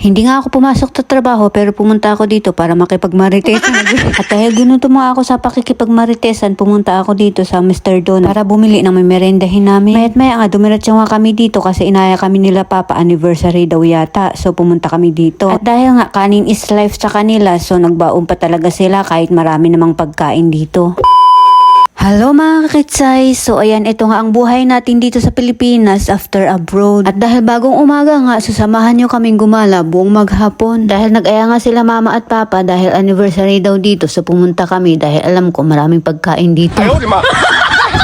Hindi nga ako pumasok sa trabaho pero pumunta ako dito para makipagmaritesan. At dahil ginuto mo ako sa pakikipagmaritesan, pumunta ako dito sa Mr. Don para bumili ng may merendahin namin. Mayat maya nga dumiretso nga kami dito kasi inaya kami nila papa, anniversary daw yata. So pumunta kami dito. At dahil nga kanin is life sa kanila, so nagbaon pa talaga sila kahit marami namang pagkain dito. Hello mga kakitsay! So ayan, ito nga ang buhay natin dito sa Pilipinas after abroad. At dahil bagong umaga nga, susamahan nyo kaming gumala buong maghapon. Dahil nag-aya nga sila mama at papa dahil anniversary daw dito, so pumunta kami dahil alam ko maraming pagkain dito.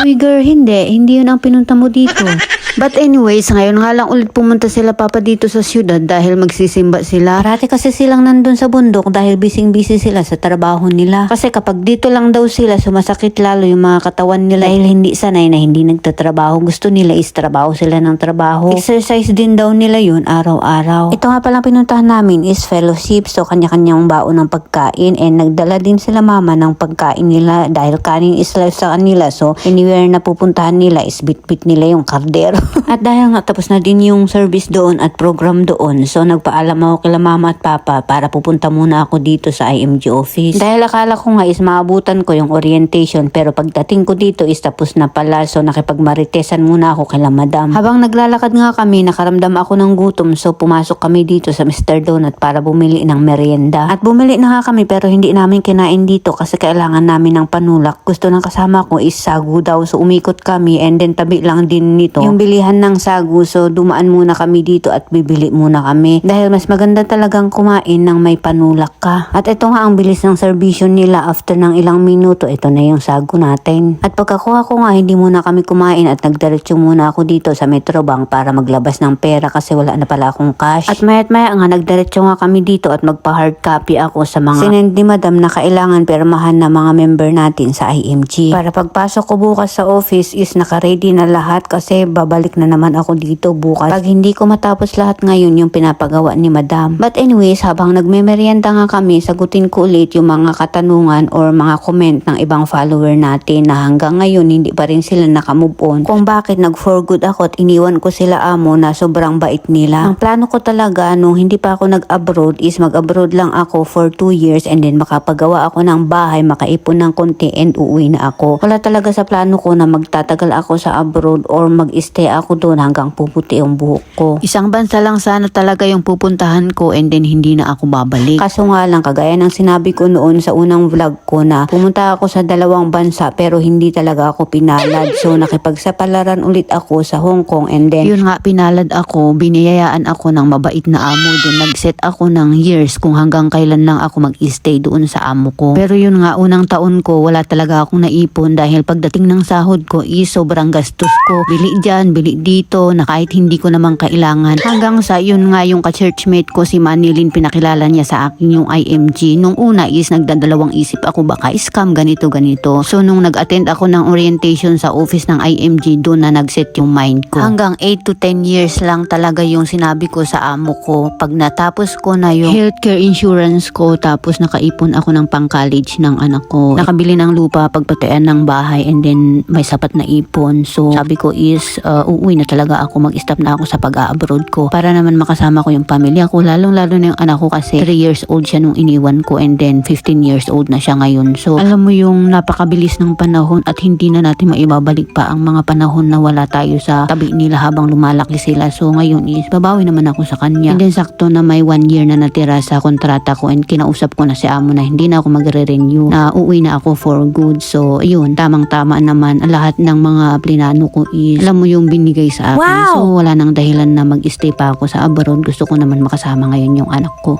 Uy girl, hindi yun ang pinunta mo dito. But anyways, ngayon nga lang ulit pumunta sila papa dito sa syudad dahil magsisimba sila. Parati kasi silang nandun sa bundok dahil busy sila sa trabaho nila. Kasi kapag dito lang daw sila, sumasakit lalo yung mga katawan nila dahil hindi sanay na hindi nagtatrabaho. Gusto nila is trabaho sila ng trabaho. Exercise din daw nila yun araw-araw. Ito nga palang pinuntahan namin is fellowship. So kanya-kanyang baon ng pagkain and nagdala din sila mama ng pagkain nila dahil kanin is life sa kanila. So anywhere na pupuntahan nila is bit-bit nila yung kardero. At dahil nga tapos na din yung service doon at program doon, so nagpaalam ako kila mama at papa para pupunta muna ako dito sa IMG office. Dahil akala ko nga is maabutan ko yung orientation pero pagdating ko dito is tapos na pala, so nakipagmaritesan muna ako kila madam. Habang naglalakad nga kami, nakaramdam ako ng gutom, so pumasok kami dito sa Mr. Donut para bumili ng merienda. At bumili na nga kami pero hindi namin kinain dito kasi kailangan namin ng panulak. Gusto ng kasama ko is sagu daw, so umikot kami and then tabi lang din nito yung bilihan ng sagu, so dumaan muna kami dito at bibili muna kami dahil mas maganda talagang kumain ng may panulak ka. At ito nga ang bilis ng serbisyon nila, after ng ilang minuto ito na yung sagu natin. At pagkakuha ko nga hindi muna kami kumain at nagdiretso muna ako dito sa Metrobank para maglabas ng pera kasi wala na pala akong cash. At mayat maya nga nagdiretso nga kami dito at magpa hard copy ako sa mga sinend ni madam na kailangan permahan na mga member natin sa IMG. Para pagpasok ko bukas sa office is naka-ready na lahat kasi babalik na naman ako dito bukas pag hindi ko matapos lahat ngayon yung pinapagawa ni madam. But anyways, habang nagmemeryenda nga kami, sagutin ko ulit yung mga katanungan or mga comment ng ibang follower natin na hanggang ngayon hindi pa rin sila nakamove on kung bakit nag-for good ako at iniwan ko sila amo na sobrang bait nila. Ang plano ko talaga nung hindi pa ako nag-abroad is mag-abroad lang ako for 2 years and then makapagawa ako ng bahay, makaipon ng konti and uuwi na ako. Wala talaga sa plano ko na magtatagal ako sa abroad or mag-stay ako doon hanggang puputi yung buhok ko. Isang bansa lang sana talaga yung pupuntahan ko and then hindi na ako babalik. Kaso nga lang, kagaya ng sinabi ko noon sa unang vlog ko na pumunta ako sa 2 bansa pero hindi talaga ako pinalad. So nakipagsapalaran ulit ako sa Hong Kong and then yun nga, pinalad ako, biniyayaan ako ng mabait na amo doon. Nag-set ako ng years kung hanggang kailan lang ako mag-stay doon sa amo ko. Pero yun nga, unang taon ko wala talaga akong naipon dahil pagdating ng sahod ko is sobrang gastos ko. Bili dyan, bili dito na kahit hindi ko naman kailangan. Hanggang sa yun nga yung ka-churchmate ko si Manilyn, pinakilala niya sa akin yung IMG. Nung una is nagdadalawang isip ako baka scam ganito. So nung nag-attend ako ng orientation sa office ng IMG, doon na nag-set yung mind ko. Hanggang 8 to 10 years lang talaga yung sinabi ko sa amo ko. Pag natapos ko na yung healthcare insurance ko, tapos nakaipon ako ng pang-college ng anak ko, nakabili ng lupa, pagpatayan ng bahay and then may sapat na ipon. So sabi ko is uuwi na talaga ako, mag-stop na ako sa pag-a-abroad ko para naman makasama ko yung pamilya ko, lalong-lalo na yung anak ko kasi 3 years old siya nung iniwan ko and then 15 years old na siya ngayon. So alam mo yung napakabilis ng panahon at hindi na natin maibabalik pa ang mga panahon na wala tayo sa tabi nila habang lumalaki sila. So ngayon is babawi naman ako sa kanya and then sakto na may 1 year na natira sa kontrata ko and kinausap ko na si amo na hindi na ako magre-renew, na uuwi na ako for good. So ayun, tamang-tama naman lahat ng mga plinano ko is alam mo yung binigay sa akin. Wow! So wala nang dahilan na mag-stay pa ako sa abroad. Gusto ko naman makasama ngayon yung anak ko.